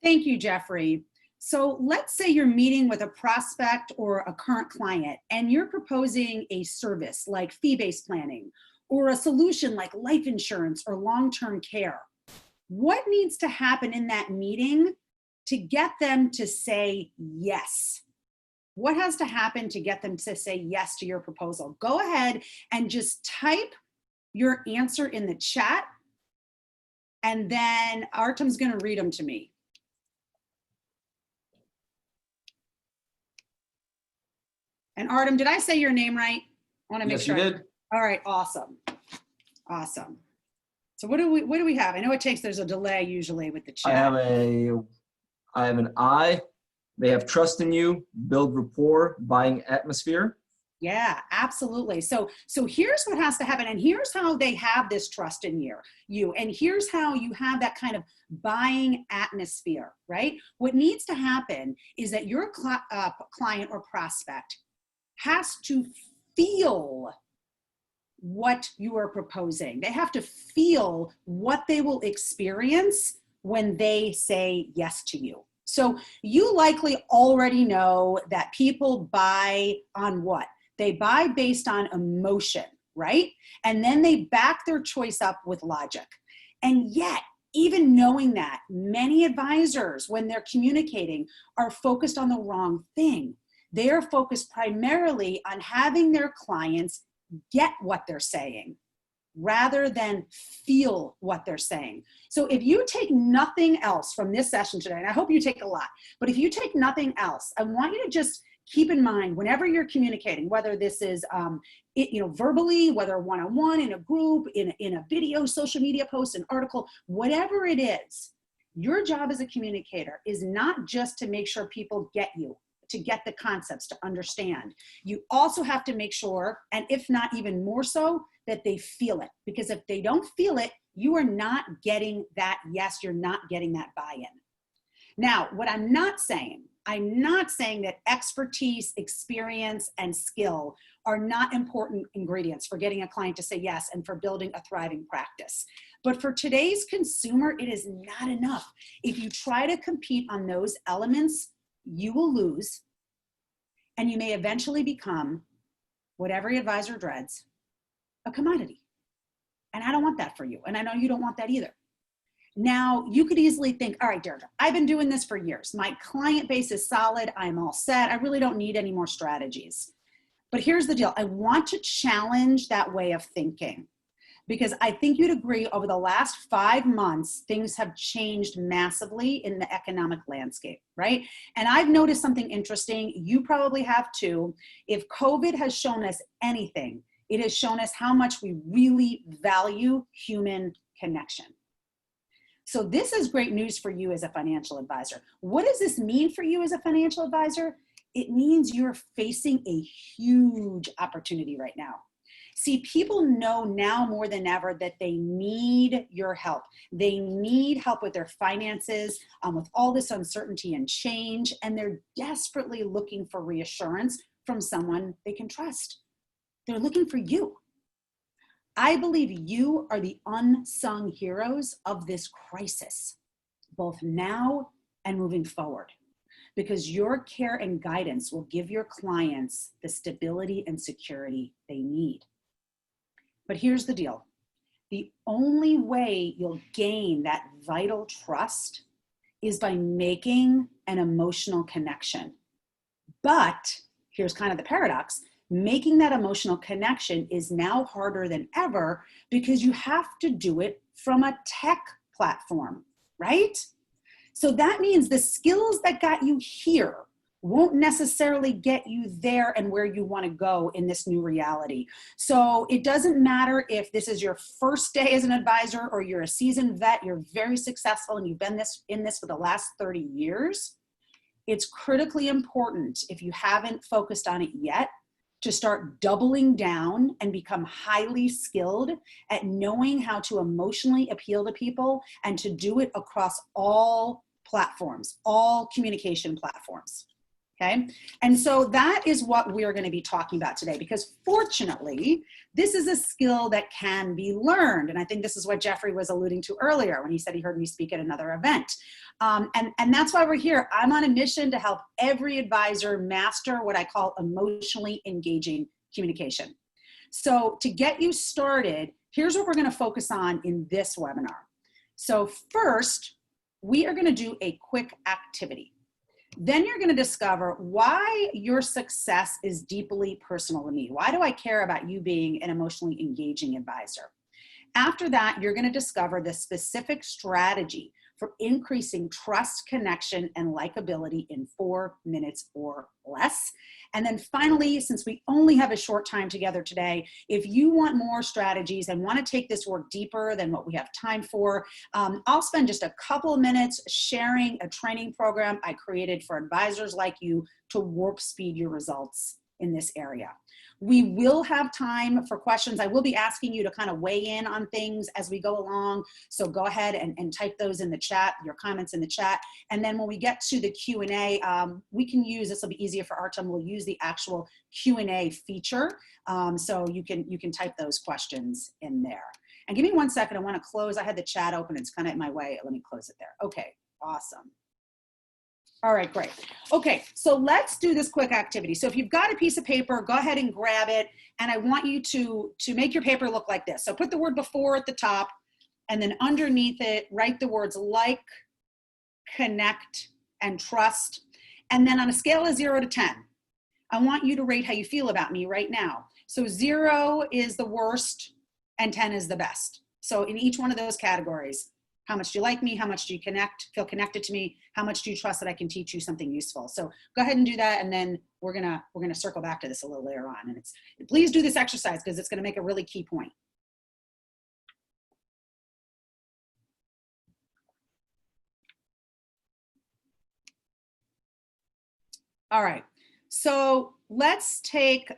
Thank you, Jeffrey. So let's say you're meeting with a prospect or a current client and you're proposing a service like fee-based planning or a solution like life insurance or long-term care. What needs to happen in that meeting to get them to say yes? What has to happen to get them to say yes to your proposal? Go ahead and just type your answer in the chat, and then Artem's going to read them to me. And Artem, did I say your name right? I want to make sure. Yes, you did. All right, awesome. Awesome. So what do we have? I know there's a delay usually with the chat. I have an I. They have trust in you, build rapport, buying atmosphere. Yeah, absolutely. So here's what has to happen, and here's how they have this trust in you, and here's how you have that kind of buying atmosphere, right? What needs to happen is that your client or prospect has to feel what you are proposing. They have to feel what they will experience when they say yes to you. So you likely already know that people buy on what? They buy based on emotion, right? And then they back their choice up with logic. And yet, even knowing that, many advisors, when they're communicating, are focused on the wrong thing. They are focused primarily on having their clients get what they're saying rather than feel what they're saying. So if you take nothing else from this session today, and I hope you take a lot, but if you take nothing else, I want you to just keep in mind whenever you're communicating, whether this is verbally, whether one-on-one, in a group, in a video, social media post, an article, whatever it is, your job as a communicator is not just to make sure people get you, to get the concepts, to understand. You also have to make sure, and if not even more so, that they feel it. Because if they don't feel it, you are not getting that yes, you're not getting that buy-in. Now, what I'm not saying that expertise, experience, and skill are not important ingredients for getting a client to say yes and for building a thriving practice. But for today's consumer, it is not enough. If you try to compete on those elements, you will lose, and you may eventually become, what every advisor dreads, a commodity. And I don't want that for you, and I know you don't want that either. Now, you could easily think, all right, Deirdre, I've been doing this for years. My client base is solid. I'm all set. I really don't need any more strategies. But here's the deal. I want to challenge that way of thinking, because I think you'd agree over the last 5 months, things have changed massively in the economic landscape, right? And I've noticed something interesting. You probably have too. If COVID has shown us anything, it has shown us how much we really value human connection. So this is great news for you as a financial advisor. What does this mean for you as a financial advisor? It means you're facing a huge opportunity right now. See, people know now more than ever that they need your help. They need help with their finances, with all this uncertainty and change, and they're desperately looking for reassurance from someone they can trust. They're looking for you. I believe you are the unsung heroes of this crisis, both now and moving forward, because your care and guidance will give your clients the stability and security they need. But here's the deal. The only way you'll gain that vital trust is by making an emotional connection. But here's kind of the paradox. Making that emotional connection is now harder than ever because you have to do it from a tech platform, right? So that means the skills that got you here won't necessarily get you there and where you want to go in this new reality. So it doesn't matter if this is your first day as an advisor or you're a seasoned vet, you're very successful and you've been in this for the last 30 years. It's critically important, if you haven't focused on it yet, to start doubling down and become highly skilled at knowing how to emotionally appeal to people and to do it across all platforms, all communication platforms. Okay. And so that is what we're going to be talking about today, because fortunately, this is a skill that can be learned. And I think this is what Jeffrey was alluding to earlier when he said he heard me speak at another event. And that's why we're here. I'm on a mission to help every advisor master what I call emotionally engaging communication. So to get you started, here's what we're going to focus on in this webinar. So first, we are going to do a quick activity. Then you're going to discover why your success is deeply personal to me. Why do I care about you being an emotionally engaging advisor? After that, you're going to discover the specific strategy for increasing trust, connection, and likability in 4 minutes or less. And then finally, since we only have a short time together today, if you want more strategies and want to take this work deeper than what we have time for, I'll spend just a couple of minutes sharing a training program I created for advisors like you to warp speed your results in this area. We will have time for questions. I will be asking you to kind of weigh in on things as we go along. So go ahead and type those in the chat, your comments in the chat. And then when we get to the Q&A, we can use, this will be easier for our time, we'll use the actual Q&A feature. So you can type those questions in there. And give me 1 second, I want to close. I had the chat open, it's kind of in my way. Let me close it there. Okay, awesome. All right, great. Okay, so let's do this quick activity. So if you've got a piece of paper, go ahead and grab it. And I want you to make your paper look like this. So put the word before at the top, and then underneath it, write the words like, connect, and trust. And then on a scale of 0 to 10, I want you to rate how you feel about me right now. So 0 is the worst and 10 is the best. So in each one of those categories, how much do you like me? How much do you feel connected to me? How much do you trust that I can teach you something useful? So go ahead and do that, and then we're gonna circle back to this a little later on. And please do this exercise because it's gonna make a really key point. All right, so let's take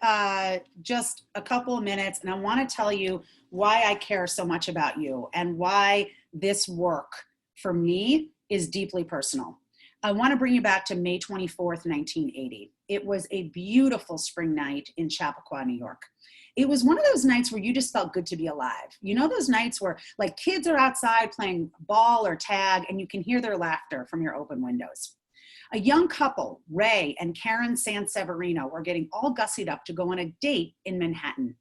just a couple of minutes, and I want to tell you why I care so much about you and why this work for me is deeply personal. I want to bring you back to May 24th, 1980. It was a beautiful spring night in Chappaqua, New York. It was one of those nights where you just felt good to be alive. You know those nights where like kids are outside playing ball or tag and you can hear their laughter from your open windows. A young couple, Ray and Karen Sanseverino, were getting all gussied up to go on a date in Manhattan.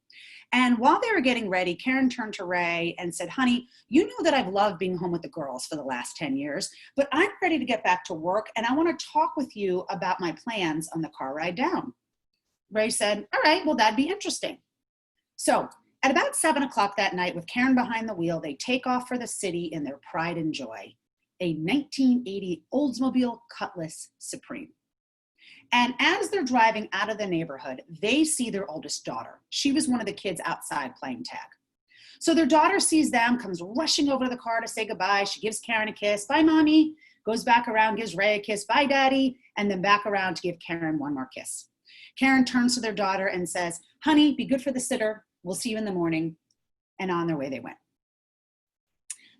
And while they were getting ready, Karen turned to Ray and said, honey, you know that I've loved being home with the girls for the last 10 years, but I'm ready to get back to work and I want to talk with you about my plans on the car ride down. Ray said, all right, well, that'd be interesting. So at about 7 o'clock that night, with Karen behind the wheel, they take off for the city in their pride and joy, a 1980 Oldsmobile Cutlass Supreme. And as they're driving out of the neighborhood, they see their oldest daughter. She was one of the kids outside playing tag. So their daughter sees them, comes rushing over to the car to say goodbye. She gives Karen a kiss, bye mommy, goes back around, gives Ray a kiss, bye daddy, and then back around to give Karen one more kiss. Karen turns to their daughter and says, honey, be good for the sitter. We'll see you in the morning. And on their way they went.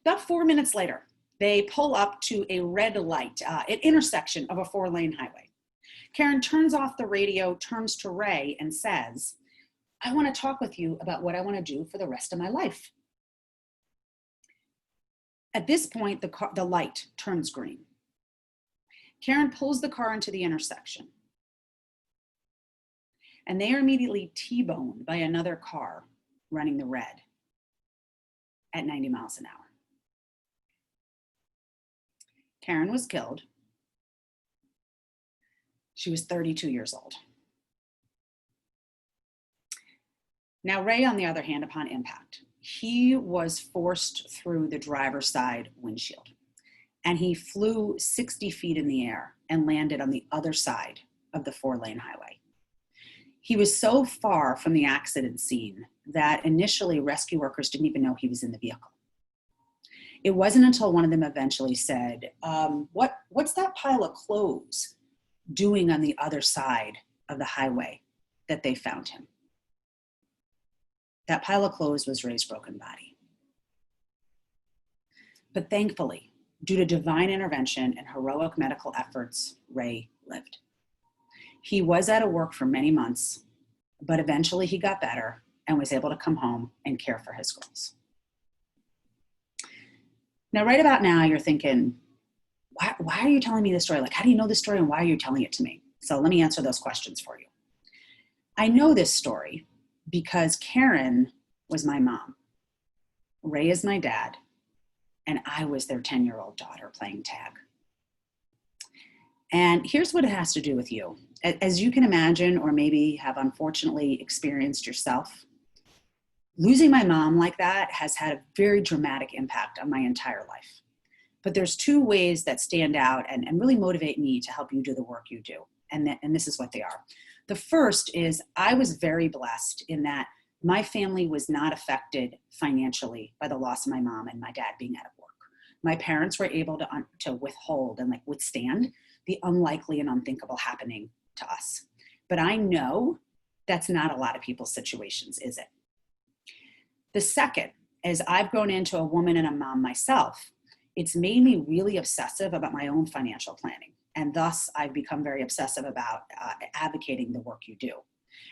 About 4 minutes later, they pull up to a red light, an intersection of a 4-lane highway. Karen turns off the radio, turns to Ray and says, I want to talk with you about what I want to do for the rest of my life. At this point, the light turns green. Karen pulls the car into the intersection, and they are immediately T-boned by another car running the red at 90 miles an hour. Karen was killed. She was 32 years old. Now, Ray, on the other hand, upon impact, he was forced through the driver's side windshield, and he flew 60 feet in the air and landed on the other side of the 4-lane highway. He was so far from the accident scene that initially rescue workers didn't even know he was in the vehicle. It wasn't until one of them eventually said, what's that pile of clothes doing on the other side of the highway, that they found him. That pile of clothes was Ray's broken body. But thankfully, due to divine intervention and heroic medical efforts, Ray lived. He was out of work for many months, but eventually he got better and was able to come home and care for his girls. Now, right about now, you're thinking, why are you telling me this story? Like, how do you know this story and why are you telling it to me? So let me answer those questions for you. I know this story because Karen was my mom, Ray is my dad, and I was their 10-year-old daughter playing tag. And here's what it has to do with you. As you can imagine, or maybe have unfortunately experienced yourself, losing my mom like that has had a very dramatic impact on my entire life. But there's two ways that stand out and really motivate me to help you do the work you do. And this is what they are. The first is I was very blessed in that my family was not affected financially by the loss of my mom and my dad being out of work. My parents were able to withhold and withstand the unlikely and unthinkable happening to us. But I know that's not a lot of people's situations, is it? The second, as I've grown into a woman and a mom myself, it's made me really obsessive about my own financial planning. And thus I've become very obsessive about advocating the work you do.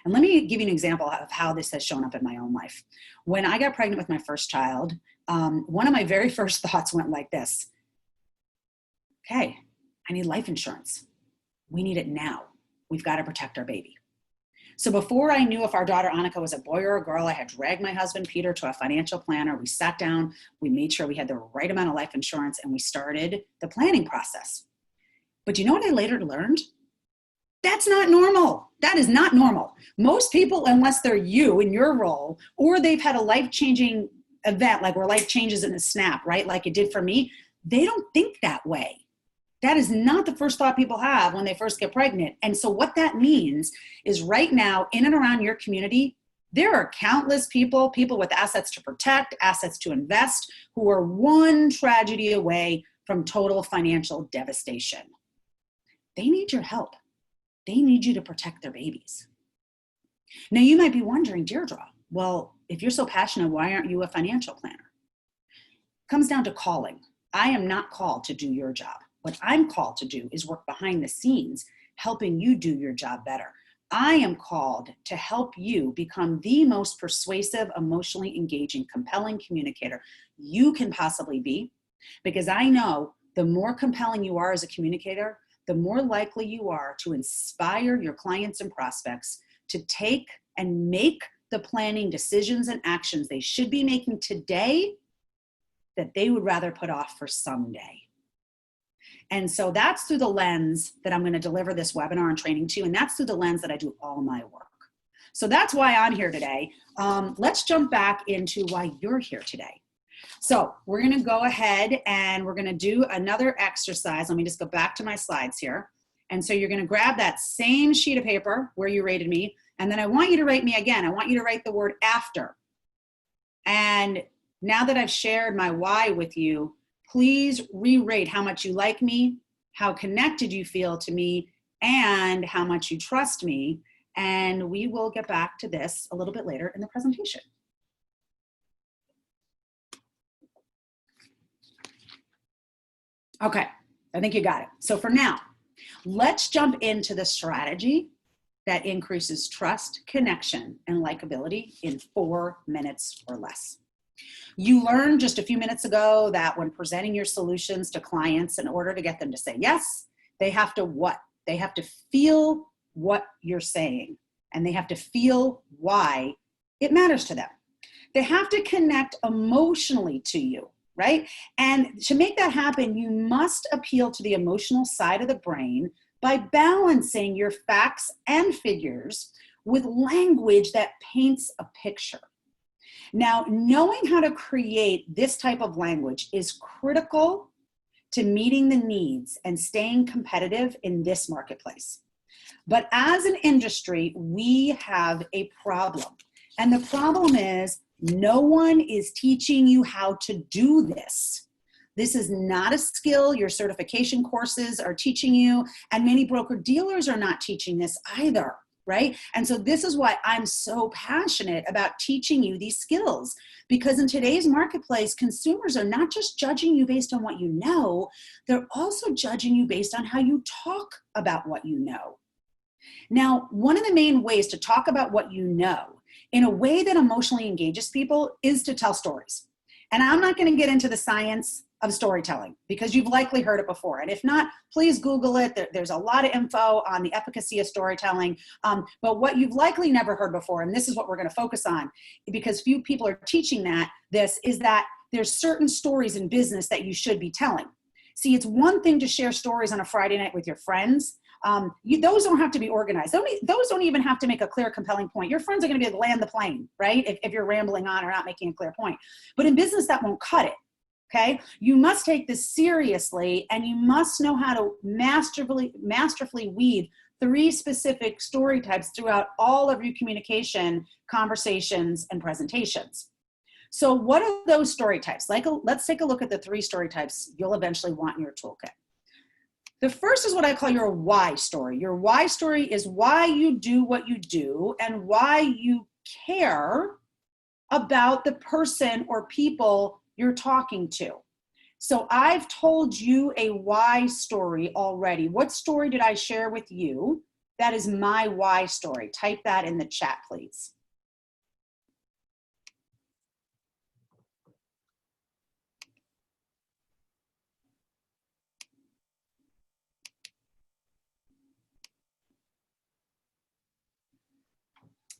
And let me give you an example of how this has shown up in my own life. When I got pregnant with my first child, one of my very first thoughts went like this. Okay, I need life insurance. We need it now. We've got to protect our baby. So before I knew if our daughter Annika was a boy or a girl, I had dragged my husband Peter to a financial planner. We sat down, we made sure we had the right amount of life insurance, and we started the planning process. But you know what I later learned? That's not normal. That is not normal. Most people, unless they're you in your role, or they've had a life-changing event, like where life changes in a snap, right? Like it did for me, they don't think that way. That is not the first thought people have when they first get pregnant. And so what that means is right now, in and around your community, there are countless people with assets to protect, assets to invest, who are one tragedy away from total financial devastation. They need your help. They need you to protect their babies. Now you might be wondering, Deirdre, well, if you're so passionate, why aren't you a financial planner? It comes down to calling. I am not called to do your job. What I'm called to do is work behind the scenes, helping you do your job better. I am called to help you become the most persuasive, emotionally engaging, compelling communicator you can possibly be, because I know the more compelling you are as a communicator, the more likely you are to inspire your clients and prospects to take and make the planning decisions and actions they should be making today that they would rather put off for someday. And so that's through the lens that I'm going to deliver this webinar and training to, and that's through the lens that I do all my work. So that's why I'm here today. Let's jump back into why you're here today. So we're going to go ahead and we're going to do another exercise. Let me just go back to my slides here. And so you're going to grab that same sheet of paper where you rated me, and then I want you to rate me again. I want you to write the word after. And now that I've shared my why with you, please re-rate how much you like me, how connected you feel to me, and how much you trust me. And we will get back to this a little bit later in the presentation. Okay, I think you got it. So for now, let's jump into the strategy that increases trust, connection, and likability in 4 minutes or less. You learned just a few minutes ago that when presenting your solutions to clients, in order to get them to say yes, they have to what? They have to feel what you're saying, and they have to feel why it matters to them. They have to connect emotionally to you, right? And to make that happen, you must appeal to the emotional side of the brain by balancing your facts and figures with language that paints a picture. Now, knowing how to create this type of language is critical to meeting the needs and staying competitive in this marketplace. But as an industry, we have a problem. And the problem is no one is teaching you how to do this. This is not a skill your certification courses are teaching you, and many broker dealers are not teaching this either. Right? And so this is why I'm so passionate about teaching you these skills, because in today's marketplace, consumers are not just judging you based on what you know, they're also judging you based on how you talk about what you know. Now, one of the main ways to talk about what you know in a way that emotionally engages people is to tell stories. And I'm not going to get into the science of storytelling because you've likely heard it before. And if not, please Google it. There's a lot of info on the efficacy of storytelling. But what you've likely never heard before, and this is what we're going to focus on because few people are teaching this is that there's certain stories in business that you should be telling. See, it's one thing to share stories on a Friday night with your friends. Those don't have to be organized. Those don't even have to make a clear, compelling point. Your friends are going to be like, land the plane, right? If you're rambling on or not making a clear point. But in business, that won't cut it. Okay, you must take this seriously, and you must know how to masterfully weave 3 specific story types throughout all of your communication, conversations, and presentations. So what are those story types? Let's take a look at the 3 story types you'll eventually want in your toolkit. The first is what I call your why story. Your why story is why you do what you do and why you care about the person or people you're talking to. So I've told you a why story already. What story did I share with you? That is my why story. Type that in the chat, please.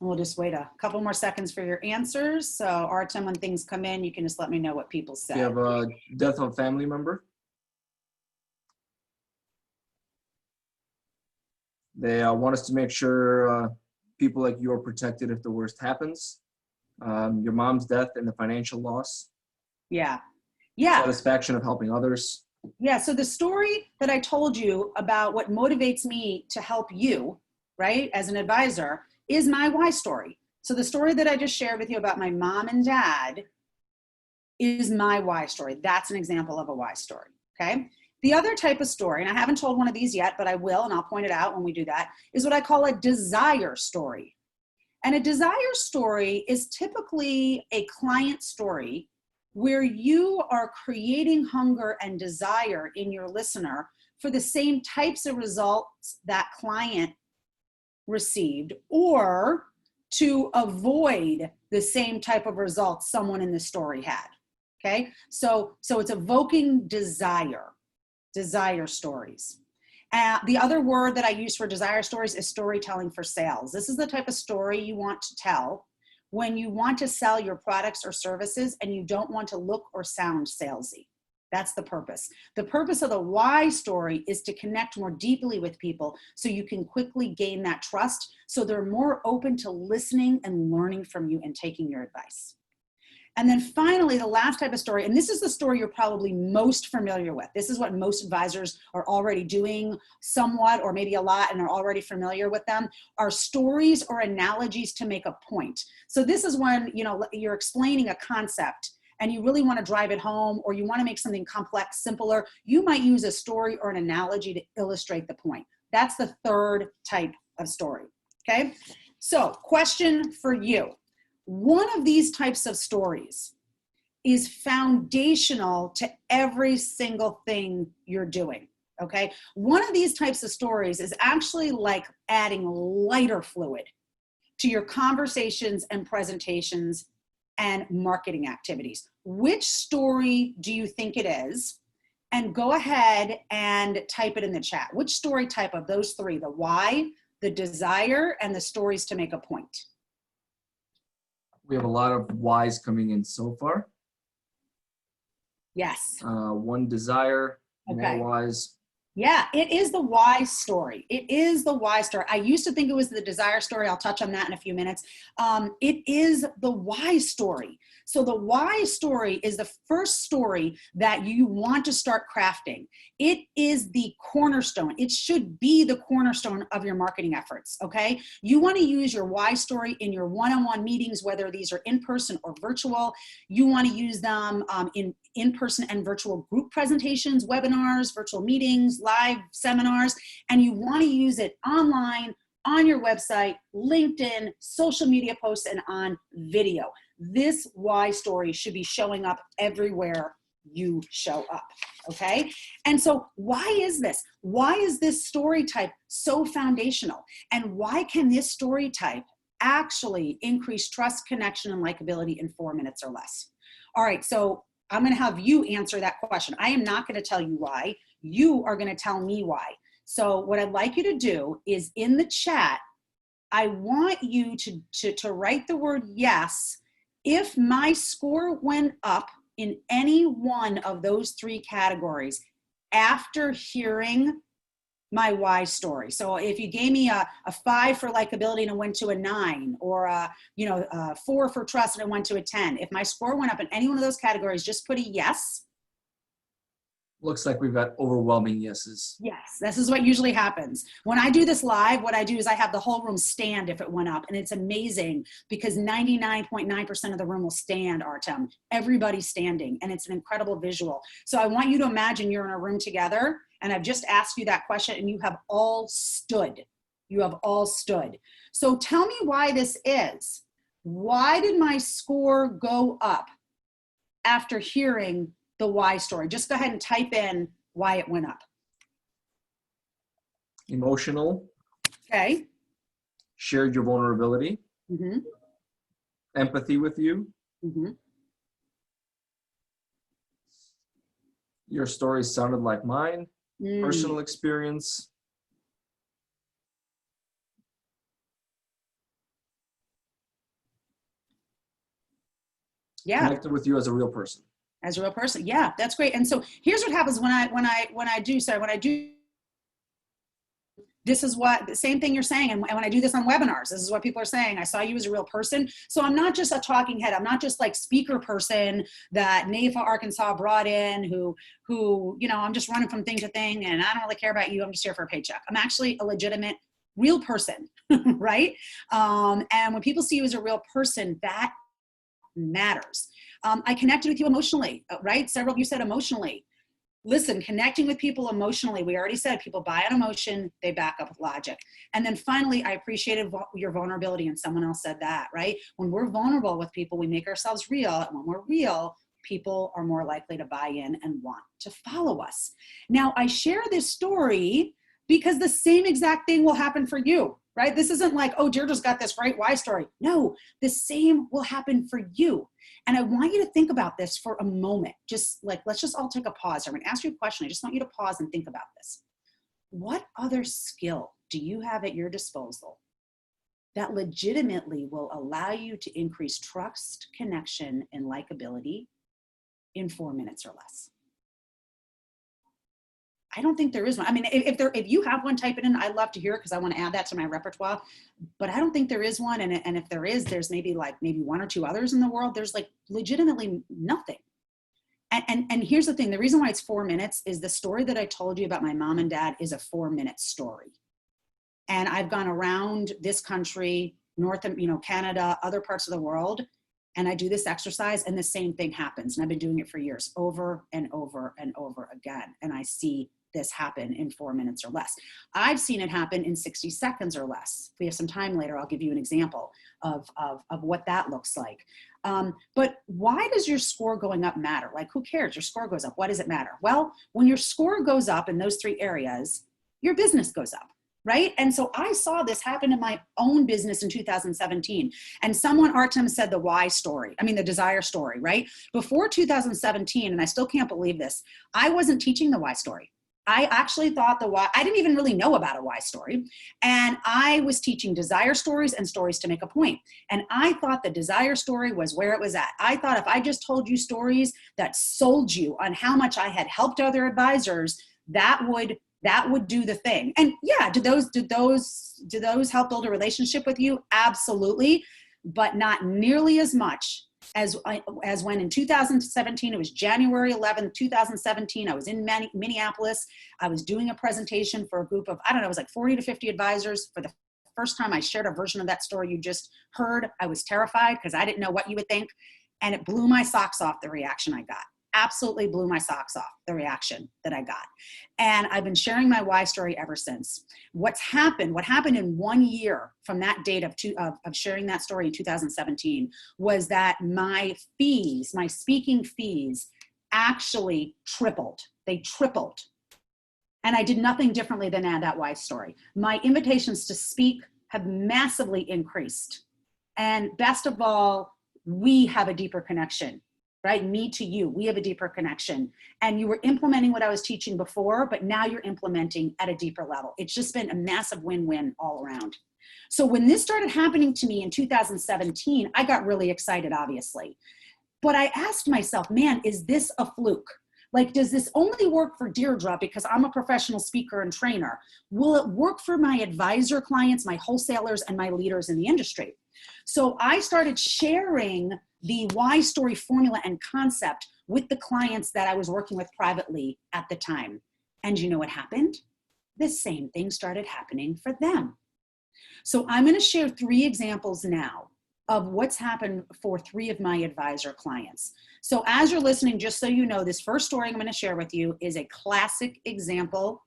We'll just wait a couple more seconds for your answers. So Artem, when things come in, you can just let me know what people said. You have a death of a family member. They want us to make sure people like you are protected if the worst happens. Your mom's death and the financial loss. Yeah. Yeah. Satisfaction of helping others. Yeah. So the story that I told you about what motivates me to help you, right, as an advisor, is my why story. So the story that I just shared with you about my mom and dad is my why story. That's an example of a why story, okay? The other type of story, and I haven't told one of these yet, but I will, and I'll point it out when we do that, is what I call a desire story. And a desire story is typically a client story where you are creating hunger and desire in your listener for the same types of results that client received, or to avoid the same type of results someone in the story had. Okay, so it's evoking desire stories. The other word that I use for desire stories is storytelling for sales. This is the type of story you want to tell when you want to sell your products or services and you don't want to look or sound salesy. That's the purpose. The purpose of the why story is to connect more deeply with people so you can quickly gain that trust so they're more open to listening and learning from you and taking your advice. And then finally, the last type of story, and this is the story you're probably most familiar with. This is what most advisors are already doing somewhat or maybe a lot and are already familiar with them, are stories or analogies to make a point. So this is when, you're explaining a concept and you really want to drive it home, or you want to make something complex simpler, you might use a story or an analogy to illustrate the point. That's the third type of story, okay? So question for you. One of these types of stories is foundational to every single thing you're doing, okay? One of these types of stories is actually like adding lighter fluid to your conversations and presentations and marketing activities. Which story do you think it is? And go ahead and type it in the chat. Which story type of those 3, the why, the desire, and the stories to make a point? We have a lot of whys coming in so far. Yes. 1 desire, okay. More whys. Yeah, it is the why story. It is the why story. I used to think it was the desire story. I'll touch on that in a few minutes. It is the why story. So the why story is the first story that you want to start crafting. It is the cornerstone. It should be the cornerstone of your marketing efforts, okay? You want to use your why story in your one-on-one meetings, whether these are in-person or virtual. You want to use them in-person and virtual group presentations, webinars, virtual meetings, live seminars, and you want to use it online, on your website, LinkedIn, social media posts, and on video. This why story should be showing up everywhere you show up. Okay. And so why is this? Why is this story type so foundational? And why can this story type actually increase trust, connection, and likability in 4 minutes or less? All right. So I'm going to have you answer that question. I am not going to tell you why. You are going to tell me why. So what I'd like you to do is in the chat, I want you to write the word yes if my score went up in any one of those 3 categories after hearing my why story. So if you gave me a 5 for likability and it went to a 9, or a 4 for trust and it went to a 10, if my score went up in any one of those categories, just put a yes. Looks like we've got overwhelming yeses. Yes, this is what usually happens. When I do this live, what I do is I have the whole room stand if it went up. And it's amazing because 99.9% of the room will stand, Artem. Everybody's standing, and it's an incredible visual. So I want you to imagine you're in a room together, and I've just asked you that question, and you have all stood. You have all stood. So tell me why this is. Why did my score go up after hearing the why story? Just go ahead and type in why it went up. Emotional. Okay. Shared your vulnerability. Mm-hmm. Empathy with you. Mm-hmm. Your story sounded like mine. Personal experience. Yeah. Connected with you as a real person. As a real person. Yeah, that's great. And so here's what happens when I do, this is what, the same thing you're saying. And when I do this on webinars, this is what people are saying. I saw you as a real person. So I'm not just a talking head. I'm not just like speaker person that NAIFA Arkansas brought in who, I'm just running from thing to thing and I don't really care about you. I'm just here for a paycheck. I'm actually a legitimate real person, right? And when people see you as a real person, that matters. I connected with you emotionally, right? Several of you said emotionally. Listen, connecting with people emotionally, we already said people buy on emotion, they back up with logic. And then finally, I appreciated your vulnerability, and someone else said that, right? When we're vulnerable with people, we make ourselves real. And when we're real, people are more likely to buy in and want to follow us. Now, I share this story because the same exact thing will happen for you, right? This isn't like, oh, Deirdre's got this great why story. No, the same will happen for you. And I want you to think about this for a moment. Just like, let's just all take a pause. I'm going to ask you a question. I just want you to pause and think about this. What other skill do you have at your disposal that legitimately will allow you to increase trust, connection, and likability in 4 minutes or less? I don't think there is one. I mean, if you have one, type it in. I'd love to hear it because I want to add that to my repertoire. But I don't think there is one. And if there is, there's maybe 1 or 2 others in the world. There's like legitimately nothing. And here's the thing. The reason why it's 4 minutes is the story that I told you about my mom and dad is a 4-minute story. And I've gone around this country, Canada, other parts of the world, and I do this exercise and the same thing happens. And I've been doing it for years, over and over and over again. And I see this happen in 4 minutes or less. I've seen it happen in 60 seconds or less. If we have some time later, I'll give you an example of what that looks like. But why does your score going up matter? Like, who cares? Your score goes up. Why does it matter? Well, when your score goes up in those 3 areas, your business goes up. Right? And so I saw this happen in my own business in 2017. And someone, Artem, said the why story. I mean, the desire story, right? Before 2017, and I still can't believe this, I wasn't teaching the why story. I actually thought the why, I didn't even really know about a why story. And I was teaching desire stories and stories to make a point. And I thought the desire story was where it was at. I thought if I just told you stories that sold you on how much I had helped other advisors, that would do the thing. And yeah, did those help build a relationship with you? Absolutely, but not nearly as much as when in 2017, it was January 11th, 2017, I was in Minneapolis. I was doing a presentation for a group of, I don't know, it was like 40 to 50 advisors. For the first time I shared a version of that story you just heard. I was terrified because I didn't know what you would think. And it blew my socks off, the reaction I got. Absolutely blew my socks off, the reaction that I got. And I've been sharing my why story ever since. What happened in 1 year from that date of sharing that story in 2017 was that my fees, my speaking fees, actually tripled. They tripled. And I did nothing differently than add that why story. My invitations to speak have massively increased. And best of all, we have a deeper connection, right? Me to you, we have a deeper connection. And you were implementing what I was teaching before, but now you're implementing at a deeper level. It's just been a massive win-win all around. So when this started happening to me in 2017, I got really excited, obviously. But I asked myself, man, is this a fluke? Like, does this only work for Deirdre because I'm a professional speaker and trainer? Will it work for my advisor clients, my wholesalers, and my leaders in the industry? So I started sharing the why story formula and concept with the clients that I was working with privately at the time. And you know what happened? The same thing started happening for them. So I'm going to share 3 examples now of what's happened for 3 of my advisor clients. So as you're listening, just so you know, this first story I'm going to share with you is a classic example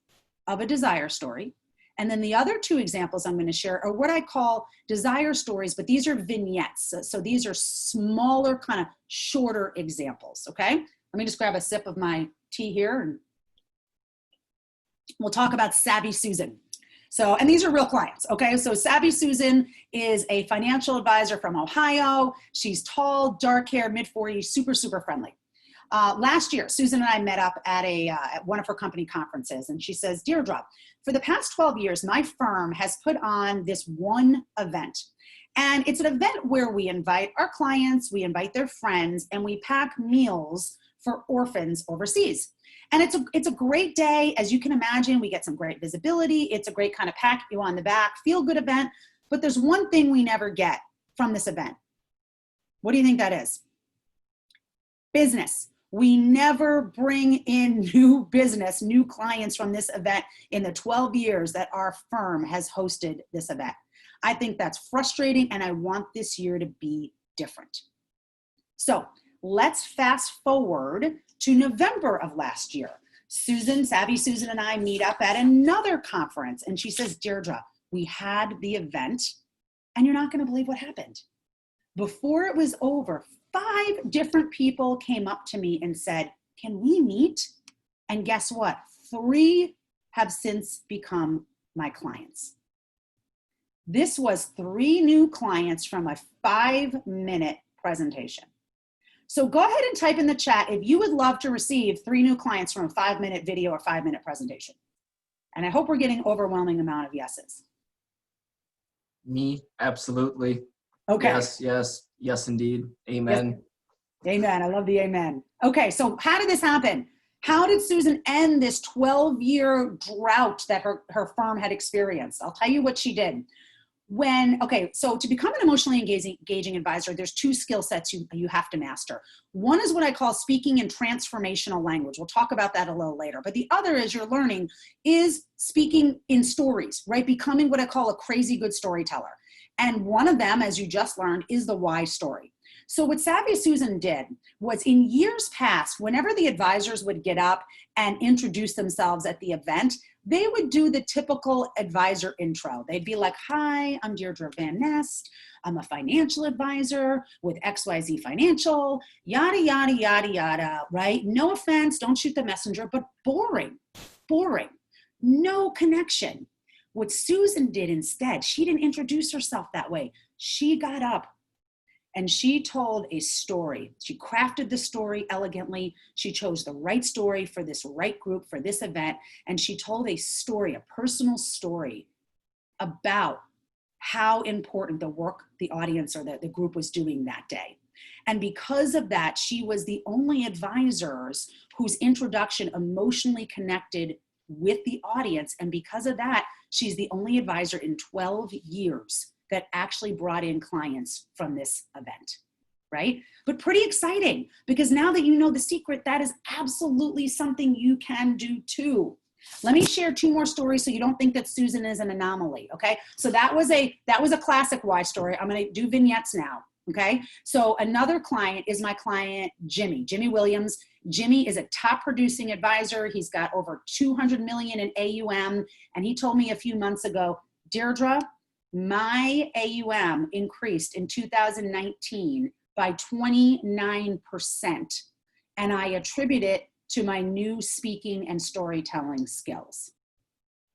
of a desire story. And then the other 2 examples I'm going to share are what I call desire stories, but these are vignettes. So these are smaller, kind of shorter examples, okay? Let me just grab a sip of my tea here and we'll talk about Savvy Susan. So, and these are real clients, okay? So Savvy Susan is a financial advisor from Ohio. She's tall, dark hair, mid-40s, super, super friendly. Last year, Susan and I met up at one of her company conferences, and she says, Deirdre, for the past 12 years, my firm has put on this one event. And it's an event where we invite our clients, we invite their friends, and we pack meals for orphans overseas. And it's a great day. As you can imagine, we get some great visibility. It's a great kind of pat you on the back, feel good event. But there's one thing we never get from this event. What do you think that is? Business. We never bring in new business, new clients from this event in the 12 years that our firm has hosted this event. I think that's frustrating, and I want this year to be different. So let's fast forward to November of last year. Savvy Susan and I meet up at another conference, and she says, Deirdre, we had the event, and you're not going to believe what happened. Before it was over, 5 different people came up to me and said, can we meet? And guess what? 3 have since become my clients. This was 3 new clients from a 5-minute presentation. So go ahead and type in the chat if you would love to receive 3 new clients from a 5-minute video or 5-minute presentation. And I hope we're getting overwhelming amount of yeses. Me, absolutely. Okay. Yes, indeed. Amen. Yes. Amen. I love the amen. Okay, so how did this happen? How did Susan end this 12-year drought that her firm had experienced? I'll tell you what she did. So to become an emotionally engaging advisor, there's 2 skill sets you have to master. One is what I call speaking in transformational language. We'll talk about that a little later. But the other, as you're learning, is speaking in stories, right? Becoming what I call a crazy good storyteller. And one of them, as you just learned, is the why story. So what Savvy Susan did was, in years past, whenever the advisors would get up and introduce themselves at the event, they would do the typical advisor intro. They'd be like, hi, I'm Deirdre Van Nest. I'm a financial advisor with XYZ Financial, yada, yada, yada, yada, right? No offense, don't shoot the messenger, but boring, no connection. What Susan did instead, she didn't introduce herself that way. She got up and she told a story. She crafted the story elegantly. She chose the right story for this right group for this event. And she told a story, a personal story about how important the work the audience or the group was doing that day. And because of that, she was the only advisors whose introduction emotionally connected with the audience. And because of that, she's the only advisor in 12 years that actually brought in clients from this event, right? But pretty exciting, because now that you know the secret, that is absolutely something you can do too. Let me share 2 more stories so you don't think that Susan is an anomaly, okay? So that was a classic why story. I'm gonna do vignettes now, okay? So another client is my client, Jimmy Williams. Jimmy is a top producing advisor. He's got over 200 million in AUM. And he told me a few months ago, Deirdre, my AUM increased in 2019 by 29%. and I attribute it to my new speaking and storytelling skills.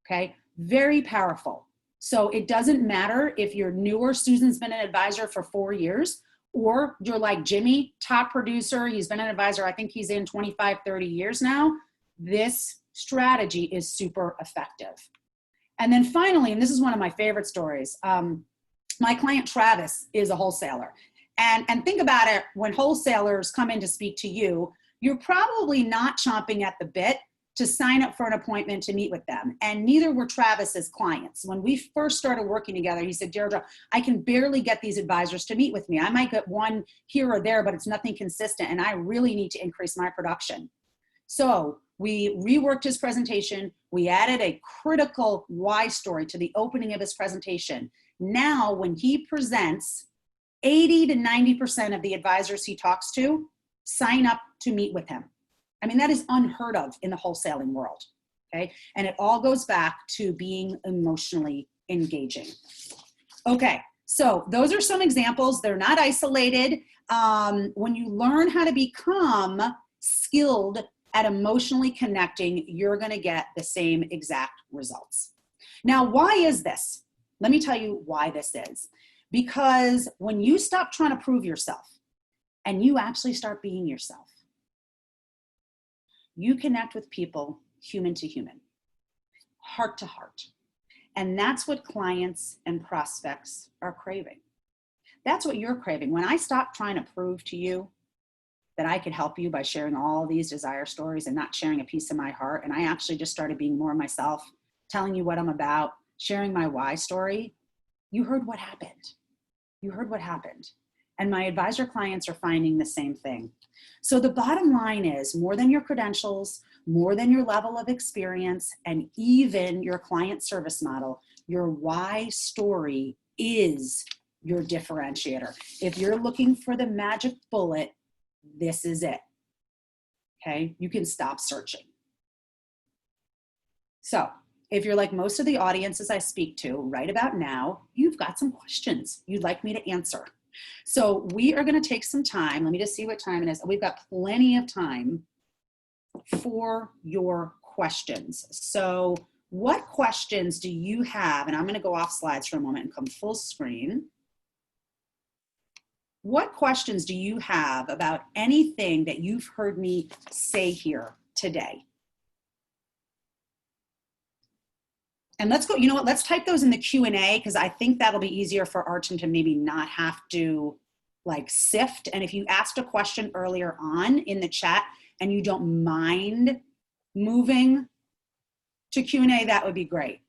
Okay, very powerful. So it doesn't matter if you're newer, Susan's been an advisor for 4 years, or you're like Jimmy, top producer, he's been an advisor, I think he's in 25, 30 years now. This strategy is super effective. And then finally, and this is one of my favorite stories, my client Travis is a wholesaler. And think about it, when wholesalers come in to speak to you, you're probably not chomping at the bit to sign up for an appointment to meet with them. And neither were Travis's clients. When we first started working together, he said, Deirdre, I can barely get these advisors to meet with me. I might get one here or there, but it's nothing consistent. And I really need to increase my production. So we reworked his presentation. We added a critical why story to the opening of his presentation. Now, when he presents, 80 to 90% of the advisors he talks to sign up to meet with him. I mean, that is unheard of in the wholesaling world, okay? And it all goes back to being emotionally engaging. Okay, so those are some examples. They're not isolated. When you learn how to become skilled at emotionally connecting, you're gonna get the same exact results. Now, why is this? Let me tell you why this is. Because when you stop trying to prove yourself and you actually start being yourself, you connect with people human to human, heart to heart. And that's what clients and prospects are craving. That's what you're craving. When I stopped trying to prove to you that I could help you by sharing all these desire stories and not sharing a piece of my heart, and I actually just started being more myself, telling you what I'm about, sharing my why story, you heard what happened. You heard what happened. And my advisor clients are finding the same thing. So the bottom line is, more than your credentials, more than your level of experience, and even your client service model, your why story is your differentiator. If you're looking for the magic bullet, this is it. Okay, you can stop searching. So if you're like most of the audiences I speak to right about now, you've got some questions you'd like me to answer. So we are going to take some time. Let me just see what time it is. We've got plenty of time for your questions. So what questions do you have? And I'm going to go off slides for a moment and come full screen. What questions do you have about anything that you've heard me say here today? And let's go, you know what, let's type those in the Q&A, because I think that'll be easier for Archon to maybe not have to like sift. And if you asked a question earlier on in the chat and you don't mind moving to Q&A, that would be great.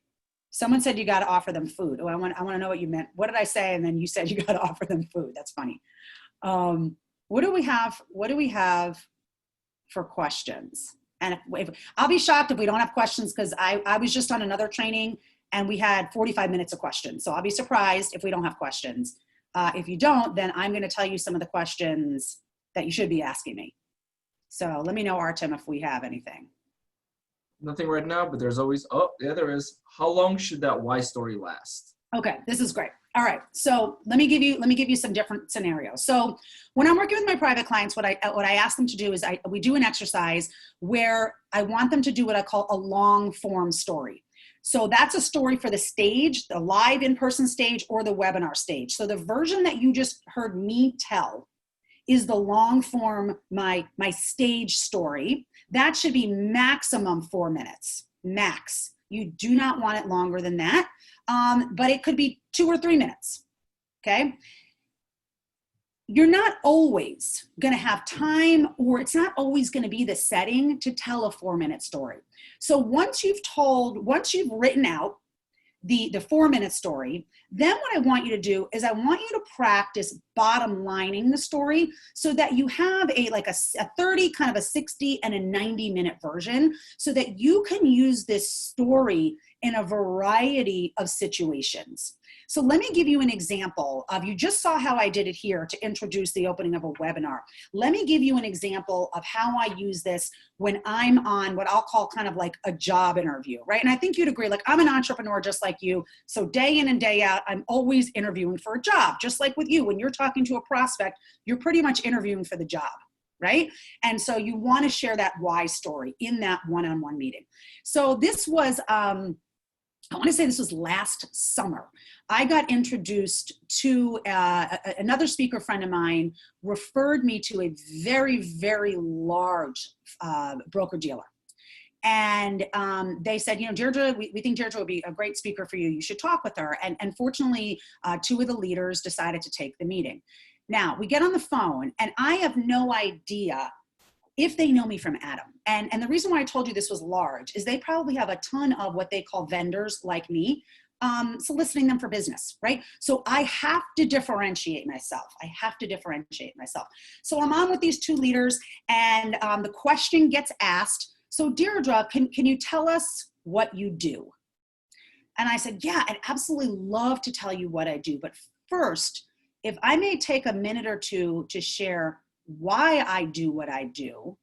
Someone said you got to offer them food. Oh, I want to know what you meant. What did I say? And then you said you got to offer them food. That's funny. What do we have? What do we have for questions? And if I'll be shocked if we don't have questions, because I was just on another training and we had 45 minutes of questions. So I'll be surprised if we don't have questions. If you don't, then I'm going to tell you some of the questions that you should be asking me. So let me know, Artem, if we have anything. Nothing right now, but there's always, oh, yeah, there is. How long should that why story last? Okay, this is great. All right, so let me give you some different scenarios. So when I'm working with my private clients, what I ask them to do is we do an exercise where I want them to do what I call a long form story. So that's a story for the stage, the live in-person stage, or the webinar stage. So the version that you just heard me tell is the long form, my stage story. That should be maximum 4 minutes, max. You do not want it longer than that, but it could be 2 or 3 minutes, okay? You're not always gonna have time, or it's not always gonna be the setting to tell a 4-minute story. So once you've written out the 4-minute story, then what I want you to do is I want you to practice bottom lining the story so that you have a 30, kind of a 60 and a 90-minute version, so that you can use this story in a variety of situations. So let me give you an example of, you just saw how I did it here to introduce the opening of a webinar. Let me give you an example of how I use this when I'm on what I'll call kind of like a job interview, right? And I think you'd agree, like I'm an entrepreneur just like you. So day in and day out, I'm always interviewing for a job, just like with you. When you're talking to a prospect, you're pretty much interviewing for the job. right? And so you want to share that why story in that one-on-one meeting. So this was, I want to say this was last summer. I got introduced to another speaker friend of mine referred me to a very, very large broker dealer. And they said, you know, Deirdre, we think Deirdre would be a great speaker for you. You should talk with her. And fortunately, two of the leaders decided to take the meeting. Now, we get on the phone, and I have no idea if they know me from Adam. And the reason why I told you this was large is they probably have a ton of what they call vendors like me, soliciting them for business, right? So I have to differentiate myself. So I'm on with these two leaders, and the question gets asked, so Deirdre, can you tell us what you do? And I said, yeah, I'd absolutely love to tell you what I do. But first, if I may take a minute or two to share why I do what I do,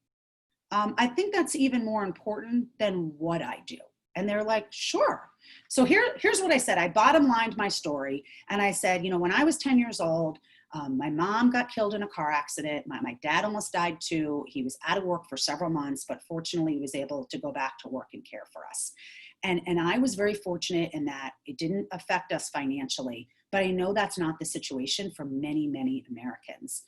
I think that's even more important than what I do. And they're like, sure. So here's what I said. I bottom lined my story, and I said, you know, when I was 10 years old, my mom got killed in a car accident. My dad almost died too. He was out of work for several months, but fortunately he was able to go back to work and care for us. And I was very fortunate in that it didn't affect us financially, but I know that's not the situation for many, many Americans.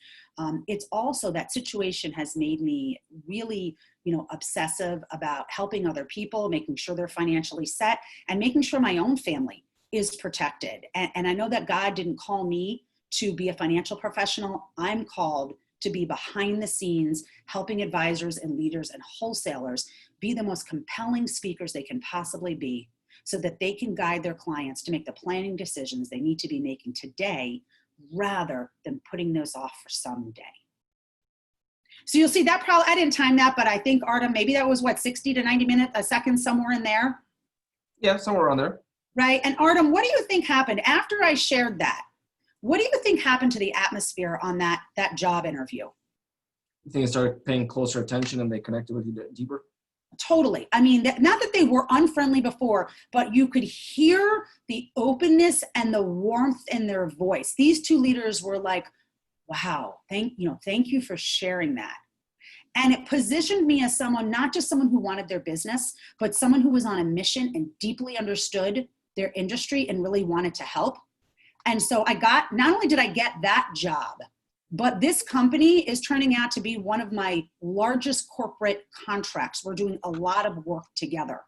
It's also that situation has made me really, you know, obsessive about helping other people, making sure they're financially set, and making sure my own family is protected. And I know that God didn't call me to be a financial professional. I'm called to be behind the scenes, helping advisors and leaders and wholesalers be the most compelling speakers they can possibly be, so that they can guide their clients to make the planning decisions they need to be making today, rather than putting those off for someday. So you'll see that probably, I didn't time that, but I think Artem, maybe that was what, 60 to 90 seconds, somewhere in there? Yeah, somewhere around there. Right, and Artem, what do you think happened after I shared that? What do you think happened to the atmosphere on that job interview? You think they started paying closer attention and they connected with you deeper? Totally. I mean, not that they were unfriendly before, but you could hear the openness and the warmth in their voice. These two leaders were like, wow, thank you for sharing that. And it positioned me as someone, not just someone who wanted their business, but someone who was on a mission and deeply understood their industry and really wanted to help. And so not only did I get that job, but this company is turning out to be one of my largest corporate contracts. We're doing a lot of work together.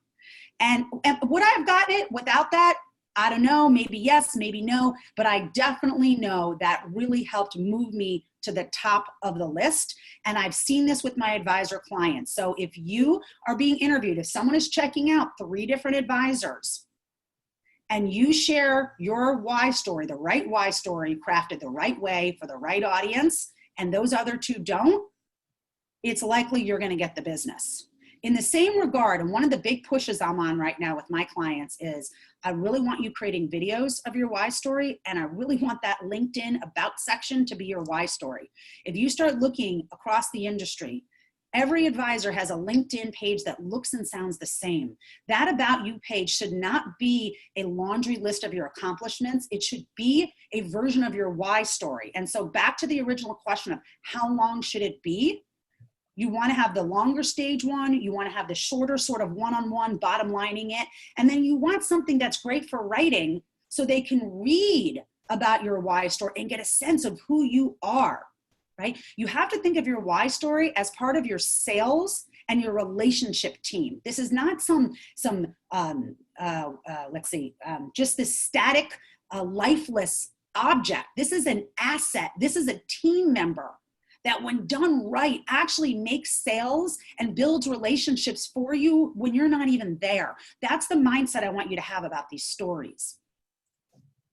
And would I have gotten it without that? I don't know, maybe yes, maybe no, but I definitely know that really helped move me to the top of the list. And I've seen this with my advisor clients. So if you are being interviewed, if someone is checking out 3 different advisors, and you share your why story, the right why story, crafted the right way for the right audience, and those other 2 don't, it's likely you're going to get the business. In the same regard, and one of the big pushes I'm on right now with my clients is, I really want you creating videos of your why story, and I really want that LinkedIn about section to be your why story. If you start looking across the industry, every advisor has a LinkedIn page that looks and sounds the same. That About You page should not be a laundry list of your accomplishments. It should be a version of your why story. And so back to the original question of how long should it be? You want to have the longer stage one. You want to have the shorter sort of one-on-one bottom lining it. And then you want something that's great for writing so they can read about your why story and get a sense of who you are. Right? You have to think of your why story as part of your sales and your relationship team. This is not just this static, lifeless object. This is an asset. This is a team member that, when done right, actually makes sales and builds relationships for you when you're not even there. That's the mindset I want you to have about these stories.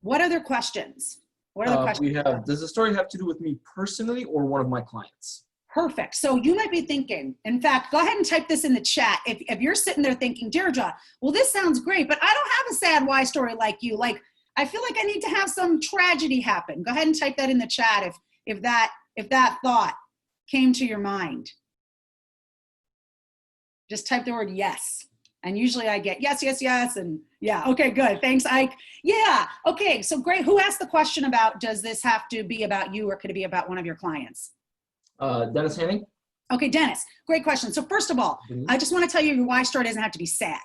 What other questions? What are the questions? Does the story have to do with me personally or one of my clients? Perfect. So you might be thinking, in fact, go ahead and type this in the chat. If you're sitting there thinking, Deirdre, well, this sounds great, but I don't have a sad why story like you. Like, I feel like I need to have some tragedy happen. Go ahead and type that in the chat if that thought came to your mind. Just type the word yes. And usually I get yes, yes, yes. And yeah, okay, good. Thanks, Ike. Yeah, okay, so great. Who asked the question about, does this have to be about you or could it be about one of your clients? Dennis Hanning. Okay, Dennis, great question. So first of all, I just want to tell you your why story doesn't have to be sad,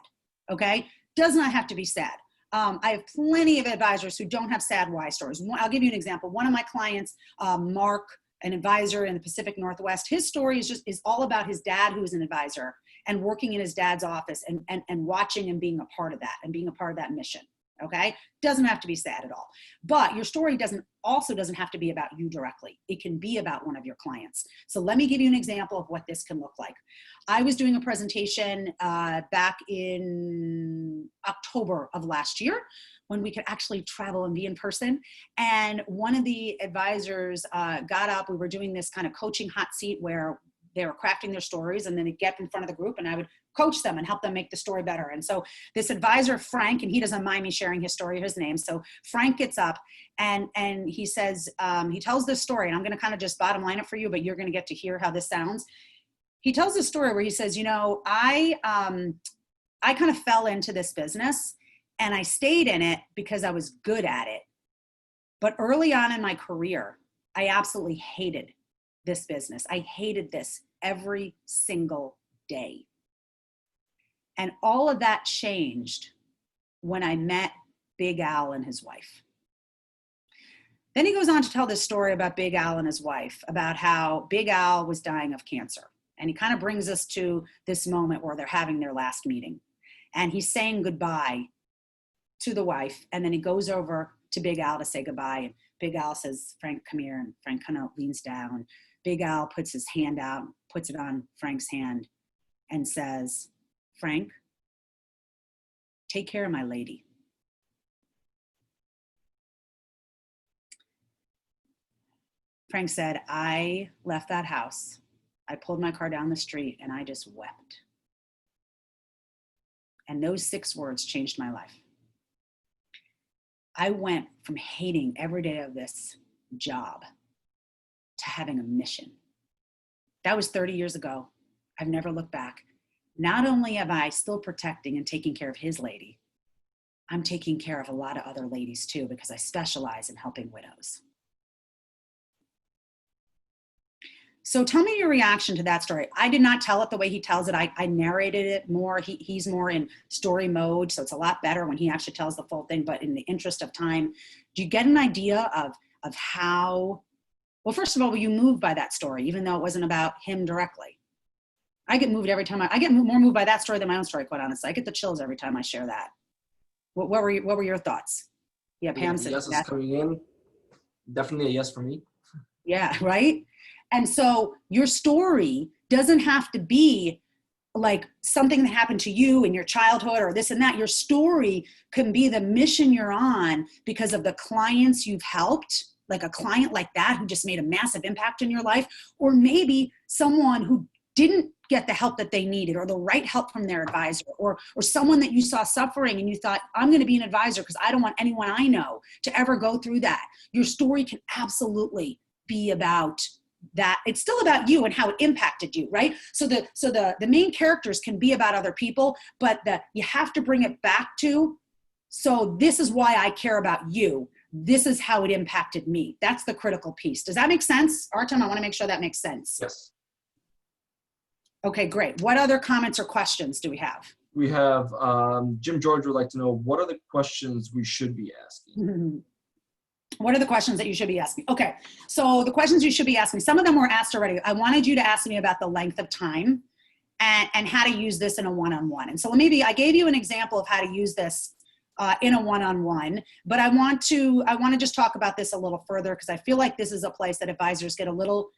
okay? Does not have to be sad. I have plenty of advisors who don't have sad why stories. I'll give you an example. One of my clients, Mark, an advisor in the Pacific Northwest, his story is all about his dad, who is an advisor, and working in his dad's office and watching and being a part of that and being a part of that mission. Okay, doesn't have to be sad at all. But your story doesn't have to be about you directly. It can be about one of your clients. So let me give you an example of what this can look like. I was doing a presentation back in October of last year when we could actually travel and be in person. And one of the advisors got up. We were doing this kind of coaching hot seat where they were crafting their stories, and then they'd get in front of the group and I would coach them and help them make the story better. And so this advisor, Frank, and he doesn't mind me sharing his story, his name. So Frank gets up and he says, he tells this story, and I'm going to kind of just bottom line it for you, but you're going to get to hear how this sounds. He tells this story where he says, I kind of fell into this business and I stayed in it because I was good at it. But early on in my career, I absolutely hated this business. I hated this every single day. And all of that changed when I met Big Al and his wife. Then he goes on to tell this story about Big Al and his wife, about how Big Al was dying of cancer. And he kind of brings us to this moment where they're having their last meeting. And he's saying goodbye to the wife. And then he goes over to Big Al to say goodbye. And Big Al says, Frank, come here. And Frank kind of leans down. Big Al puts his hand out, puts it on Frank's hand and says, Frank, take care of my lady. Frank said, I left that house. I pulled my car down the street and I just wept. And those 6 words changed my life. I went from hating every day of this job to having a mission. That was 30 years ago. I've never looked back. Not only am I still protecting and taking care of his lady, I'm taking care of a lot of other ladies too, because I specialize in helping widows. So tell me your reaction to that story. I did not tell it the way he tells it. I narrated it more. He's more in story mode, so it's a lot better when he actually tells the full thing. But in the interest of time, do you get an idea of how, well, first of all, were you moved by that story, even though it wasn't about him directly? I get moved every time. I get more moved by that story than my own story, quite honestly. I get the chills every time I share that. What were your thoughts? Yeah, Pam said yes is coming in. Definitely a yes for me. Yeah, right? And so your story doesn't have to be like something that happened to you in your childhood or this and that. Your story can be the mission you're on because of the clients you've helped, like a client like that who just made a massive impact in your life, or maybe someone who didn't get the help that they needed or the right help from their advisor, or someone that you saw suffering and you thought, I'm going to be an advisor because I don't want anyone I know to ever go through that. Your story can absolutely be about that. It's still about you and how it impacted you, right? So the main characters can be about other people, but you have to bring it back to, so this is why I care about you. This is how it impacted me. That's the critical piece. Does that make sense? Artem, I want to make sure that makes sense. Yes. Okay, great. What other comments or questions do we have? We have Jim George would like to know, what are the questions we should be asking? What are the questions that you should be asking? Okay, so the questions you should be asking, some of them were asked already. I wanted you to ask me about the length of time and how to use this in a one-on-one. And so maybe I gave you an example of how to use this in a one-on-one, but I want to just talk about this a little further because I feel like this is a place that advisors get a little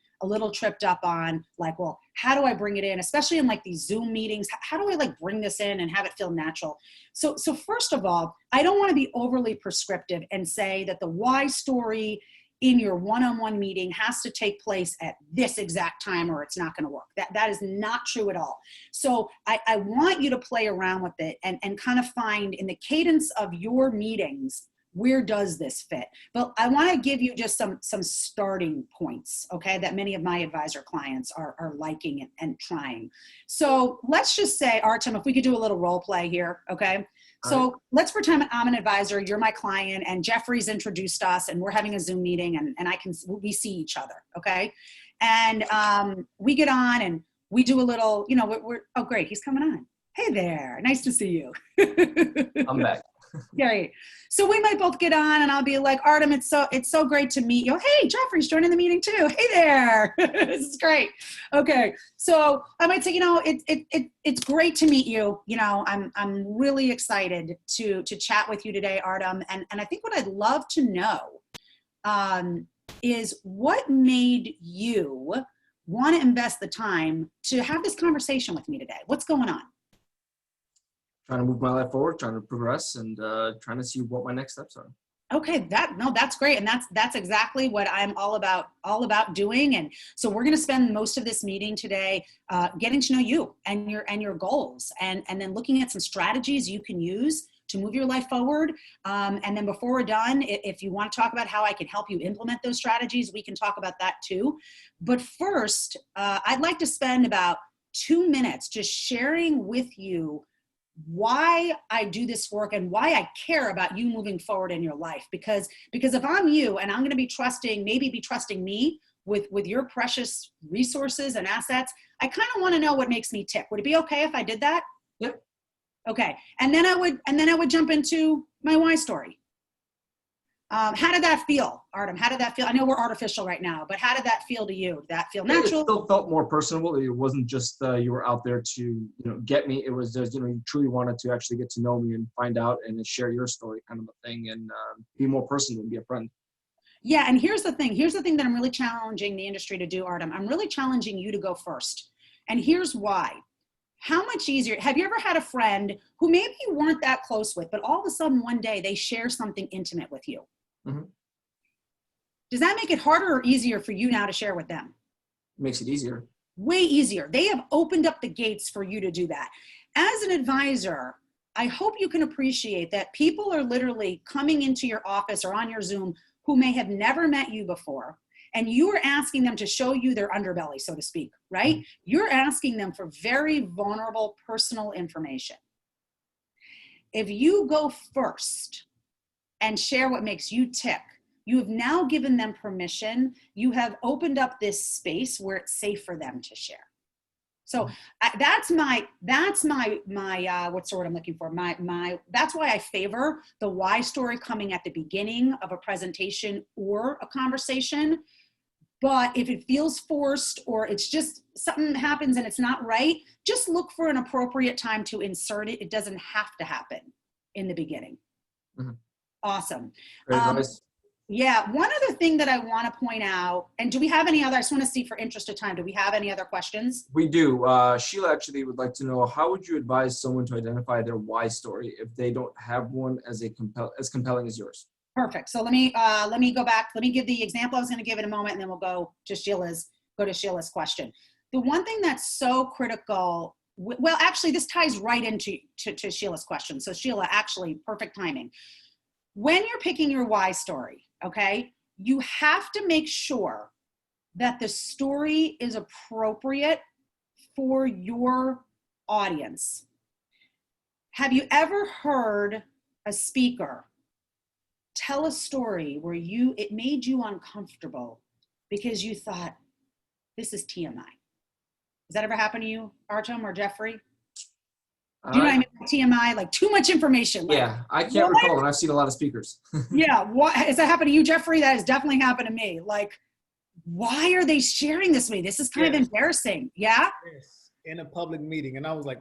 tripped up on, like, well, how do I bring it in, especially in like these Zoom meetings? How do I like bring this in and have it feel natural? So first of all, I don't want to be overly prescriptive and say that the why story in your one-on-one meeting has to take place at this exact time or it's not going to work. That is not true at all. So I want you to play around with it and kind of find in the cadence of your meetings, where does this fit? But I want to give you just some starting points, okay, that many of my advisor clients are liking and trying. So let's just say, Artem, if we could do a little role play here, okay? So let's pretend I'm an advisor, you're my client, and Jeffrey's introduced us, and we're having a Zoom meeting, and we see each other, okay? And we get on and we do a little, you know, oh, great, he's coming on. Hey there, nice to see you. I'm back. Great. So we might both get on and I'll be like, Artem, it's so great to meet you. Hey, Jeffrey's joining the meeting too. Hey there. This is great. Okay. So I might say, you know, it's great to meet you. You know, I'm really excited to chat with you today, Artem. And I think what I'd love to know is what made you want to invest the time to have this conversation with me today? What's going on? Trying to move my life forward, trying to progress, and trying to see what my next steps are. Okay, that's great, and that's exactly what I'm all about doing. And so we're going to spend most of this meeting today getting to know you and your goals, and then looking at some strategies you can use to move your life forward. And then before we're done, if you want to talk about how I can help you implement those strategies, we can talk about that too. But first, I'd like to spend about 2 minutes just sharing with you why I do this work and why I care about you moving forward in your life. Because if I'm you and I'm going to be trusting me with your precious resources and assets, I kind of want to know what makes me tick. Would it be okay if I did that? Yep. Okay. And then I would jump into my why story. How did that feel, Artem? How did that feel? I know we're artificial right now, but how did that feel to you? Did that feel natural? It still felt more personable. It wasn't just you were out there to get me. It was just you truly wanted to actually get to know me and find out and share your story, kind of a thing, and be more personal and be a friend. Yeah, and here's the thing that I'm really challenging the industry to do, Artem. I'm really challenging you to go first, and here's why. How much easier? Have you ever had a friend who maybe you weren't that close with, but all of a sudden one day they share something intimate with you? Mm-hmm. Does that make it harder or easier for you now to share with them? It makes it easier. Way easier. They have opened up the gates for you to do that. As an advisor, I hope you can appreciate that people are literally coming into your office or on your Zoom who may have never met you before, and you are asking them to show you their underbelly, so to speak, right? Mm-hmm. You're asking them for very vulnerable personal information. If you go first and share what makes you tick, you have now given them permission. You have opened up this space where it's safe for them to share. So that's my what's the word I'm looking for? That's why I favor the why story coming at the beginning of a presentation or a conversation. But if it feels forced or it's just something happens and it's not right, just look for an appropriate time to insert it. It doesn't have to happen in the beginning. Mm-hmm. Awesome. Great advice. Yeah, one other thing that I want to point out, and do we have any other, I just want to see for interest of time, do we have any other questions? We do. Sheila actually would like to know, how would you advise someone to identify their why story if they don't have one as compelling as yours? Perfect. So let me go back. Let me give the example I was going to give in a moment, and then we'll go to Sheila's question. The one thing that's so critical, well, actually, this ties right into to Sheila's question. So Sheila, actually, perfect timing. When you're picking your why story, okay, you have to make sure that the story is appropriate for your audience. Have you ever heard a speaker tell a story where it made you uncomfortable because you thought, this is TMI? Has that ever happened to you, Artem or Jeffrey? Do you know what I mean by TMI? Like too much information. Like, yeah, I can't recall, and I've seen a lot of speakers. Yeah, what has that happened to you, Jeffrey? That has definitely happened to me. Like, why are they sharing this with me? This is kind of embarrassing. Yeah? Yes, in a public meeting. And I was like,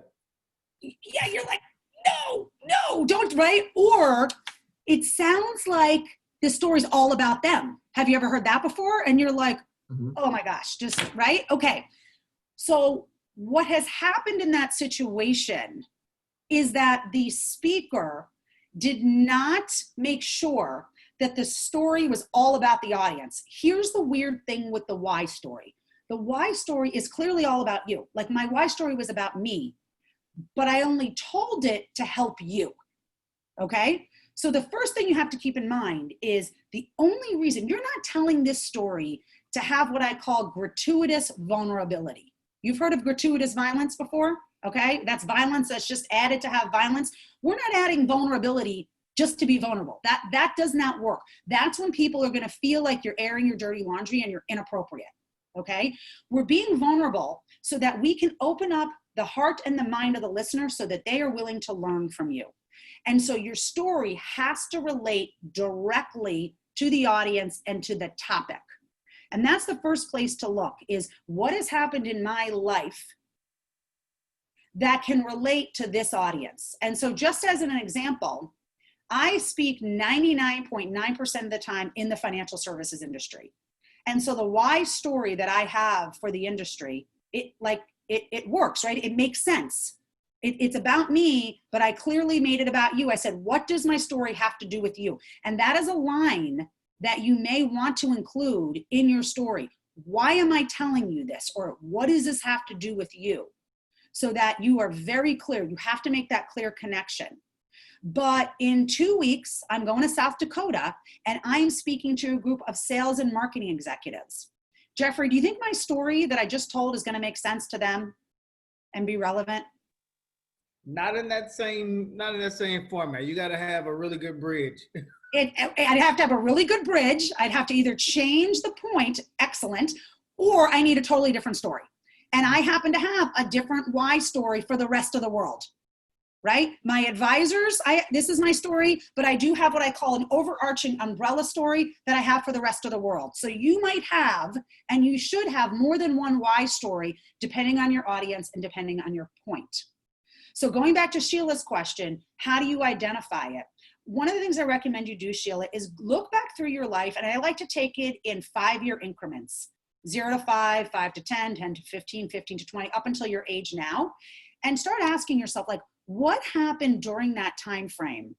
yeah, you're like, no, don't, right? Or it sounds like this story's all about them. Have you ever heard that before? And you're like, oh my gosh, just, right? Okay. So what has happened in that situation is that the speaker did not make sure that the story was all about the audience. Here's the weird thing with the why story. The why story is clearly all about you. Like my why story was about me, but I only told it to help you, okay? So the first thing you have to keep in mind is the only reason you're not telling this story to have what I call gratuitous vulnerability. You've heard of gratuitous violence before? Okay, that's violence that's just added to have violence. We're not adding vulnerability just to be vulnerable. That does not work. That's when people are going to feel like you're airing your dirty laundry and you're inappropriate. okay? We're being vulnerable so that we can open up the heart and the mind of the listener so that they are willing to learn from you. And so your story has to relate directly to the audience and to the topic. And that's the first place to look, is what has happened in my life that can relate to this audience. And so just as an example, I speak 99.9% of the time in the financial services industry. And so the why story that I have for the industry, it works, right? It makes sense. It's about me, but I clearly made it about you. I said, what does my story have to do with you? And that is a line that you may want to include in your story. Why am I telling you this? Or what does this have to do with you? So that you are very clear. You have to make that clear connection. But in 2 weeks, I'm going to South Dakota, and I'm speaking to a group of sales and marketing executives. Jeffrey, do you think my story that I just told is going to make sense to them and be relevant? Not in that same format. You got to have a really good bridge. I'd have to have a really good bridge. I'd have to either change the point, excellent, or I need a totally different story. And I happen to have a different why story for the rest of the world, right? My advisors, this is my story, but I do have what I call an overarching umbrella story that I have for the rest of the world. So you might have, and you should have, more than one why story, depending on your audience and depending on your point. So going back to Sheila's question, how do you identify it? One of the things I recommend you do, Sheila, is look back through your life, and I like to take it in 5-year increments. 0 to 5, 5 to 10, 10 to 15, 15 to 20, up until your age now, and start asking yourself, like, what happened during that time frame,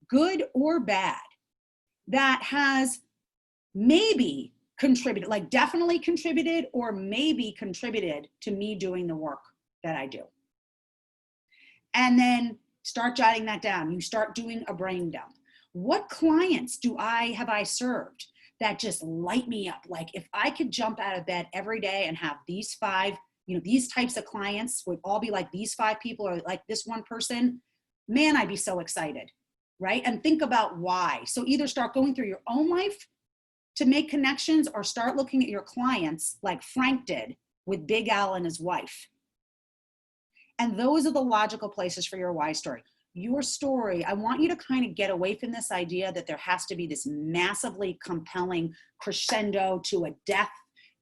good or bad, that has maybe contributed, like definitely contributed, or maybe contributed to me doing the work that I do. And then start jotting that down. You start doing a brain dump. What clients have I served that just light me up? Like, if I could jump out of bed every day and have these 5, these types of clients would all be like these 5 people or like this one person, man, I'd be so excited, right? And think about why. So either start going through your own life to make connections, or start looking at your clients like Frank did with Big Al and his wife. And those are the logical places for your why story. Your story, I want you to kind of get away from this idea that there has to be this massively compelling crescendo to a death,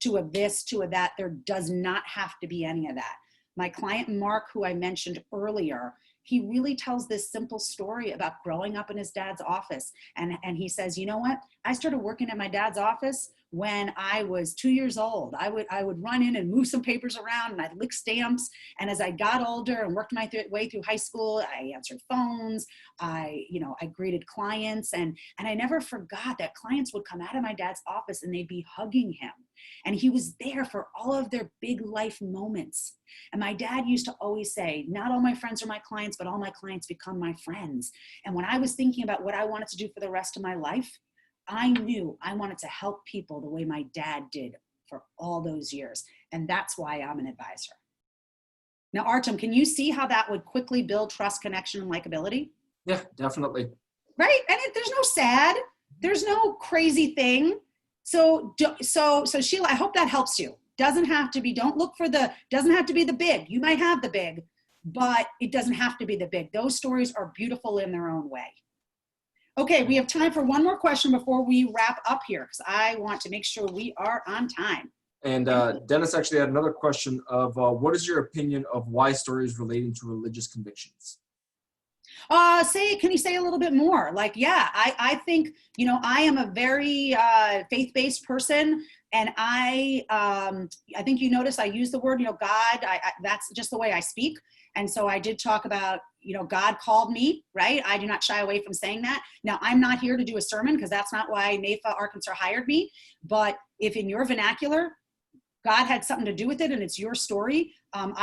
to a this, to a that. There does not have to be any of that. My client, Mark, who I mentioned earlier, he really tells this simple story about growing up in his dad's office. And he says, you know what? I started working at my dad's office when I was 2 years old. I would run in and move some papers around, and I'd lick stamps. And as I got older and worked my way through high school, I answered phones. I greeted clients, and I never forgot that clients would come out of my dad's office and they'd be hugging him. And he was there for all of their big life moments. And my dad used to always say, not all my friends are my clients, but all my clients become my friends. And when I was thinking about what I wanted to do for the rest of my life, I knew I wanted to help people the way my dad did for all those years. And that's why I'm an advisor. Now, Artem, can you see how that would quickly build trust, connection, and likability? Yeah, definitely. Right? And there's no sad, there's no crazy thing. So Sheila, I hope that helps you. Doesn't have to be the big. You might have the big, but it doesn't have to be the big. Those stories are beautiful in their own way. Okay, we have time for one more question before we wrap up here, because I want to make sure we are on time. And Dennis actually had another question of what is your opinion of why stories relating to religious convictions? Can you say a little bit more? Like, yeah, I think, I am a very faith-based person, and I think you notice I use the word, God, that's just the way I speak. And so I did talk about, God called me, right? I do not shy away from saying that. Now, I'm not here to do a sermon, because that's not why NAIFA Arkansas hired me. But if in your vernacular, God had something to do with it and it's your story,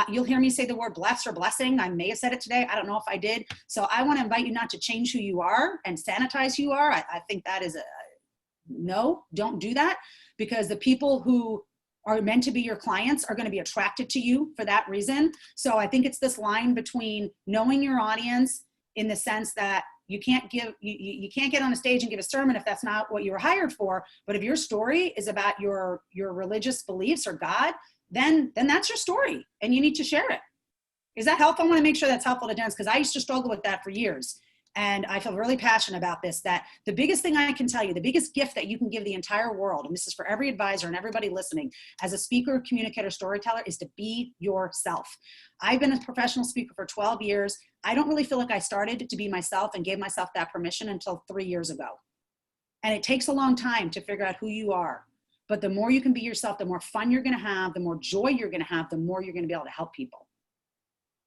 you'll hear me say the word bless or blessing. I may have said it today. I don't know if I did. So I want to invite you not to change who you are and sanitize who you are. I think that is no, don't do that, because the people who are meant to be your clients are going to be attracted to you for that reason. So I think it's this line between knowing your audience in the sense that You can't you can't get on a stage and give a sermon if that's not what you were hired for. But if your story is about your religious beliefs or God, then that's your story and you need to share it. Is that helpful? I want to make sure that's helpful to Dennis because I used to struggle with that for years. And I feel really passionate about this, that the biggest thing I can tell you, the biggest gift that you can give the entire world, and this is for every advisor and everybody listening, as a speaker, communicator, storyteller, is to be yourself. I've been a professional speaker for 12 years. I don't really feel like I started to be myself and gave myself that permission until 3 years ago. And it takes a long time to figure out who you are. But the more you can be yourself, the more fun you're going to have, the more joy you're going to have, the more you're going to be able to help people.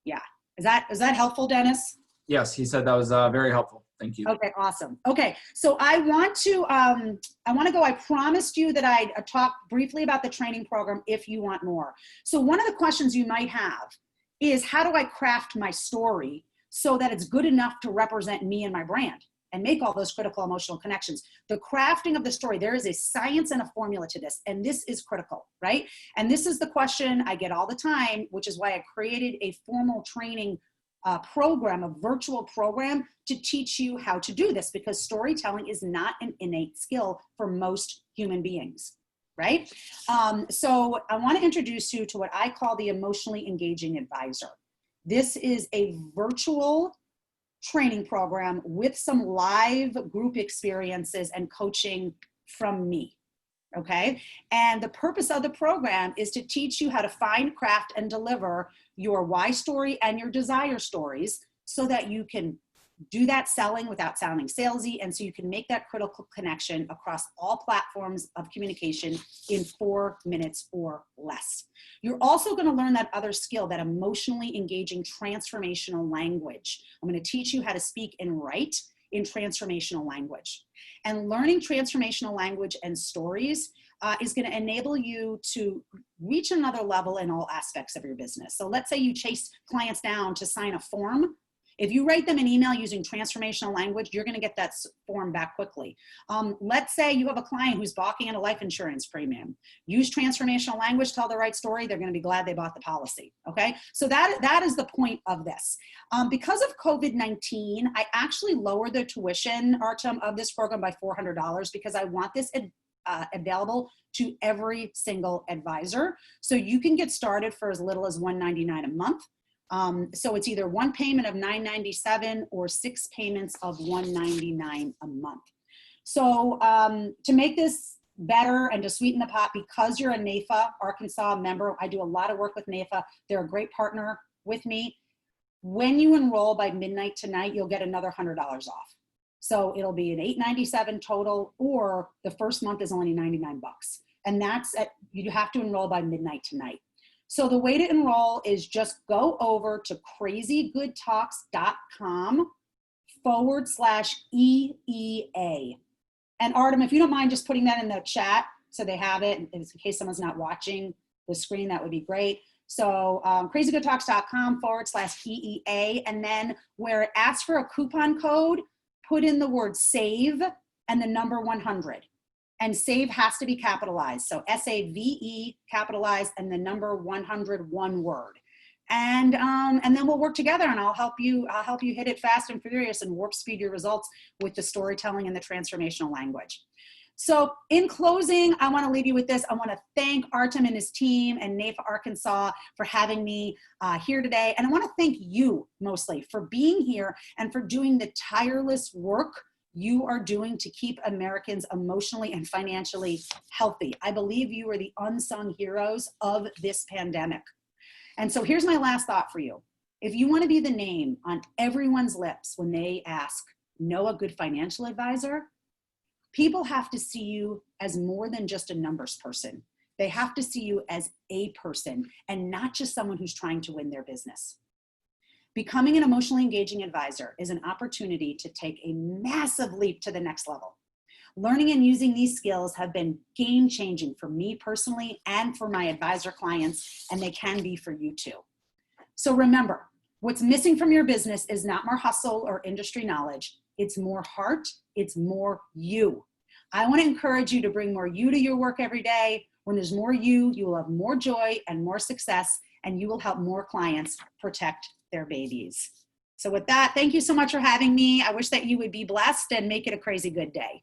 Yeah. Is that helpful, Dennis? Yes, he said that was very helpful. Thank you. Okay, awesome. Okay, so I want to go. I promised you that I'd talk briefly about the training program if you want more. So one of the questions you might have is, how do I craft my story so that it's good enough to represent me and my brand and make all those critical emotional connections? The crafting of the story, there is a science and a formula to this, and this is critical, right? And this is the question I get all the time, which is why I created a formal training program, a virtual program to teach you how to do this, because storytelling is not an innate skill for most human beings, right? So I want to introduce you to what I call the emotionally engaging advisor. This is a virtual training program with some live group experiences and coaching from me. Okay. And the purpose of the program is to teach you how to find, craft, and deliver your why story and your desire stories so that you can do that selling without sounding salesy. And so you can make that critical connection across all platforms of communication in 4 minutes or less. You're also going to learn that other skill, that emotionally engaging transformational language. I'm going to teach you how to speak and write in transformational language. And learning transformational language and stories is going to enable you to reach another level in all aspects of your business. So let's say you chase clients down to sign a form. If you write them an email using transformational language, you're going to get that form back quickly. Let's say you have a client who's balking at a life insurance premium. Use transformational language, tell the right story. They're going to be glad they bought the policy. Okay, so that is the point of this. Because of COVID-19, I actually lowered the tuition, Artem, of this program by $400 because I want this available to every single advisor. So you can get started for as little as $199 a month. So it's either one payment of $997 or 6 payments of $199 a month. So to make this better and to sweeten the pot, because you're a NAIFA Arkansas member, I do a lot of work with NAIFA. They're a great partner with me. When you enroll by midnight tonight, you'll get another $100 off. So it'll be an $897 total, or the first month is only 99 bucks. And you have to enroll by midnight tonight. So the way to enroll is just go over to crazygoodtalks.com/EEA. And Artem, if you don't mind just putting that in the chat so they have it, in case someone's not watching the screen, that would be great. So crazygoodtalks.com/EEA. And then where it asks for a coupon code, put in the word SAVE and the number 100. And SAVE has to be capitalized. So SAVE capitalized and the number 100, one word. And then we'll work together and I'll help you hit it fast and furious and warp speed your results with the storytelling and the transformational language. So in closing, I want to leave you with this. I want to thank Artem and his team and NAIFA Arkansas for having me here today. And I want to thank you mostly for being here and for doing the tireless work you are doing to keep Americans emotionally and financially healthy. I believe you are the unsung heroes of this pandemic. And so here's my last thought for you. If you want to be the name on everyone's lips when they ask, know a good financial advisor, people have to see you as more than just a numbers person. They have to see you as a person and not just someone who's trying to win their business. Becoming an emotionally engaging advisor is an opportunity to take a massive leap to the next level. Learning and using these skills have been game-changing for me personally and for my advisor clients, and they can be for you too. So remember, what's missing from your business is not more hustle or industry knowledge. It's more heart, it's more you. I want to encourage you to bring more you to your work every day. When there's more you will have more joy and more success, and you will help more clients protect their babies. So with that, thank you so much for having me. I wish that you would be blessed and make it a crazy good day.